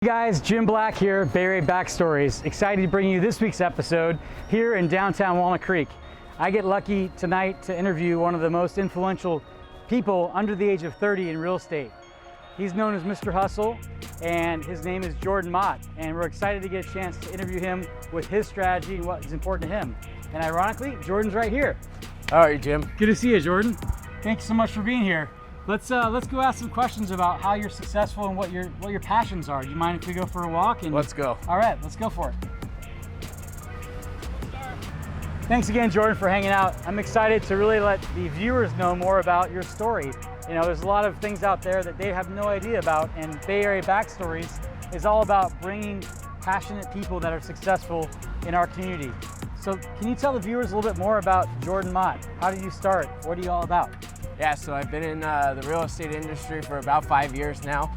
Hey guys, Jim Black here, Bay Area Backstories. Excited to bring you this week's episode here in downtown Walnut Creek. I get lucky tonight to interview one of the most influential people under the age of 30 in real estate. He's known as Mr. Hustle, and his name is Jordan Mott, and we're excited to get a chance to interview him with his strategy and what is important to him. And ironically, Jordan's right here. How are you, Jim? Good to see you, Jordan. Thanks so much for being here. Let's go ask some questions about how you're successful and what your passions are. Do you mind if we go for a walk? Let's go. All right, let's go for it. Thanks again, Jordan, for hanging out. I'm excited to really let the viewers know more about your story. You know, there's a lot of things out there that they have no idea about, and Bay Area Backstories is all about bringing passionate people that are successful in our community. So can you tell the viewers a little bit more about Jordan Mott? How did you start? What are you all about? Yeah, so I've been in the real estate industry for about 5 years now.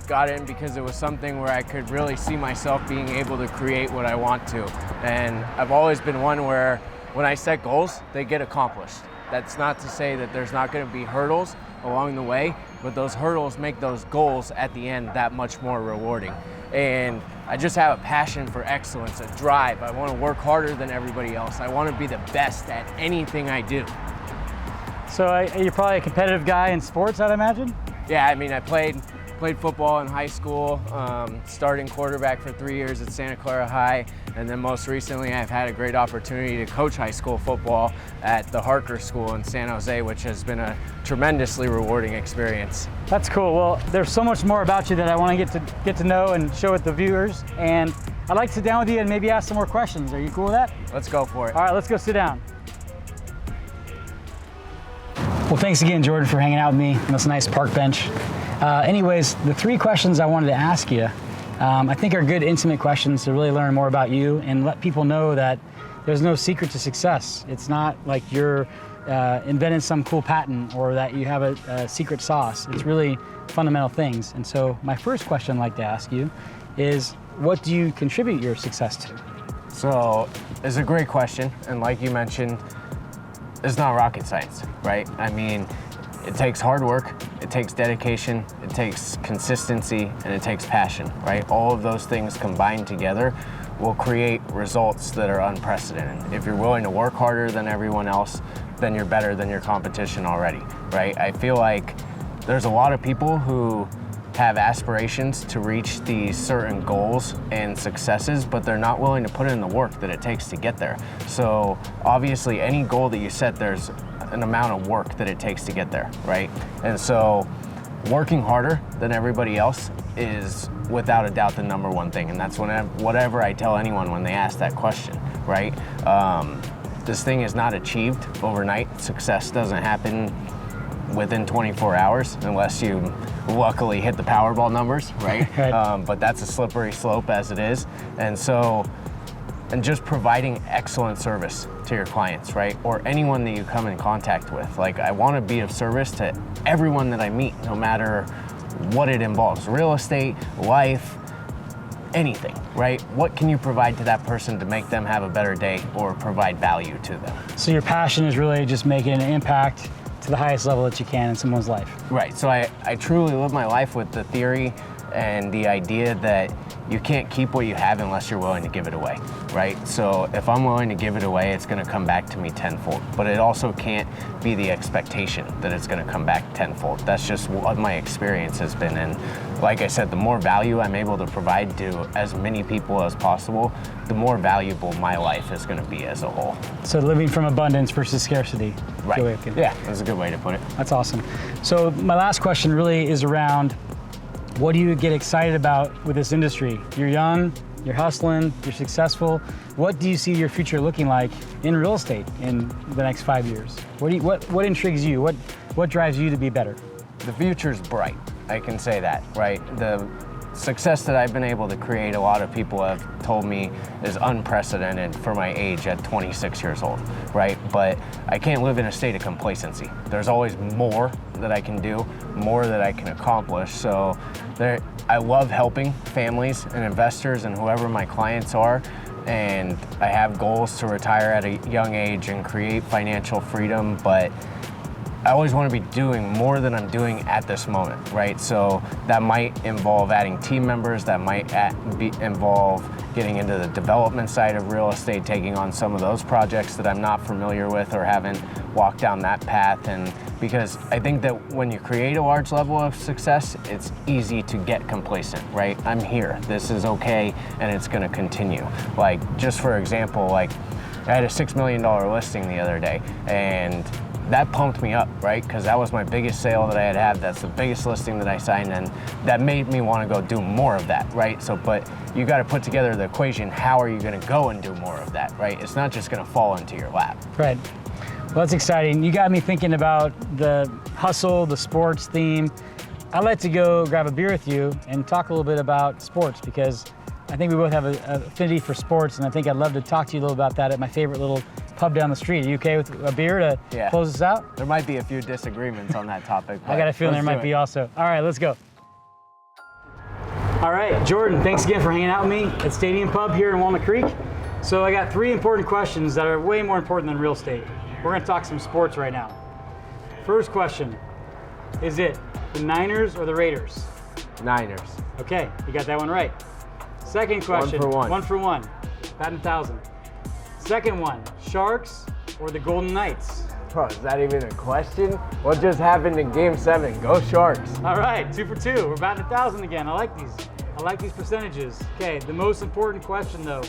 Got in because it was something where I could really see myself being able to create what I want to. And I've always been one where when I set goals, they get accomplished. That's not to say that there's not going to be hurdles along the way, but those hurdles make those goals at the end that much more rewarding. And I just have a passion for excellence, a drive. I want to work harder than everybody else. I want to be the best at anything I do. So you're probably a competitive guy in sports, I'd imagine? Yeah, I mean, I played football in high school, starting quarterback for 3 years at Santa Clara High, and then most recently I've had a great opportunity to coach high school football at the Harker School in San Jose, which has been a tremendously rewarding experience. That's cool. Well, there's so much more about you that I want to get to know and show with the viewers, and I'd like to sit down with you and maybe ask some more questions. Are you cool with that? Let's go for it. All right, let's go sit down. Well, thanks again, Jordan, for hanging out with me on this nice park bench. Anyways, the three questions I wanted to ask you, I think are good, intimate questions to really learn more about you and let people know that there's no secret to success. It's not like you're inventing some cool patent or that you have a secret sauce. It's really fundamental things. And so my first question I'd like to ask you is, what do you contribute your success to? So it's a great question, and like you mentioned, it's not rocket science, right? I mean, it takes hard work, it takes dedication, it takes consistency, and it takes passion, right? All of those things combined together will create results that are unprecedented. If you're willing to work harder than everyone else, then you're better than your competition already, right? I feel like there's a lot of people who have aspirations to reach these certain goals and successes, but they're not willing to put in the work that it takes to get there. So obviously any goal that you set, there's an amount of work that it takes to get there, right? And so working harder than everybody else is without a doubt the number one thing. And that's whatever I tell anyone when they ask that question, right? This thing is not achieved overnight. Success doesn't happen within 24 hours unless you luckily hit the Powerball numbers, right? But that's a slippery slope as it is. And just providing excellent service to your clients, right? Or anyone that you come in contact with. Like, I want to be of service to everyone that I meet, no matter what it involves. Real estate, life, anything, right? What can you provide to that person to make them have a better day or provide value to them? So your passion is really just making an impact to the highest level that you can in someone's life. Right, so I truly live my life with the theory and the idea that you can't keep what you have unless you're willing to give it away, right? So if I'm willing to give it away, it's gonna come back to me tenfold, but it also can't be the expectation that it's gonna come back tenfold. That's just what my experience has been. And like I said, the more value I'm able to provide to as many people as possible, the more valuable my life is gonna be as a whole. So living from abundance versus scarcity. Right, yeah, that's a good way to put it. That's awesome. So my last question really is around, what do you get excited about with this industry? You're young, you're hustling, you're successful. What do you see your future looking like in real estate in the next 5 years? What intrigues you? What drives you to be better? The future's bright, I can say that, right? The success that I've been able to create, a lot of people have told me is unprecedented for my age at 26 years old, right? But I can't live in a state of complacency. There's always more that I can do, more that I can accomplish. So I love helping families and investors and whoever my clients are. And I have goals to retire at a young age and create financial freedom, but I always want to be doing more than I'm doing at this moment, right? So that might involve adding team members, that might involve getting into the development side of real estate, taking on some of those projects that I'm not familiar with or haven't walked down that path. And because I think that when you create a large level of success, it's easy to get complacent, right? I'm here, this is okay, and it's gonna continue. Like, just for example, like I had a $6 million listing the other day, and that pumped me up, right? Because that was my biggest sale that I had. That's the biggest listing that I signed, and that made me want to go do more of that, right? So, but you got to put together the equation. How are you going to go and do more of that, right? It's not just going to fall into your lap. Right. Well, that's exciting. You got me thinking about the hustle, the sports theme. I'd like to go grab a beer with you and talk a little bit about sports, because I think we both have an affinity for sports, and I think I'd love to talk to you a little about that at my favorite little pub down the street. Are you okay with a beer to close this out? There might be a few disagreements on that topic. I got a feeling there might be also. All right, let's go. All right, Jordan, thanks again for hanging out with me at Stadium Pub here in Walnut Creek. So I got 3 important questions that are way more important than real estate. We're gonna talk some sports right now. First question, is it the Niners or the Raiders? Niners. Okay, you got that one right. Second question, 1 for 1, batting 1,000. Second one, Sharks or the Golden Knights? Bro, is that even a question? What just happened in Game 7? Go Sharks. All right, 2 for 2. We're batting 1,000 again. I like these. I like these percentages. Okay, the most important question though,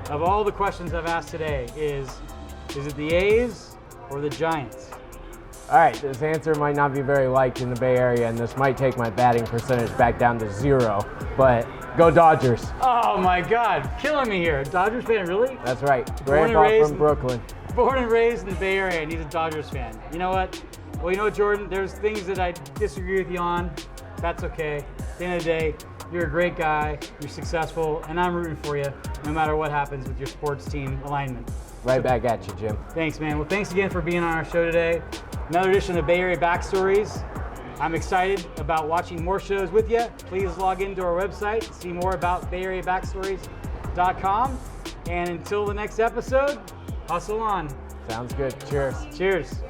of all the questions I've asked today is it the A's or the Giants? All right, this answer might not be very liked in the Bay Area, and this might take my batting percentage back down to 0, but go Dodgers. Oh my God, killing me here. Dodgers fan, really? That's right. Grandpa from Brooklyn. Born and raised in the Bay Area, and he's a Dodgers fan. You know what? Well, you know what, Jordan? There's things that I disagree with you on. That's okay. At the end of the day, you're a great guy, you're successful, and I'm rooting for you no matter what happens with your sports team alignment. Right back at you, Jim. Thanks, man. Well, thanks again for being on our show today. Another edition of Bay Area Backstories. I'm excited about watching more shows with you. Please log into our website, see more about BayAreaBackstories.com. And until the next episode, hustle on. Sounds good. Cheers. Cheers.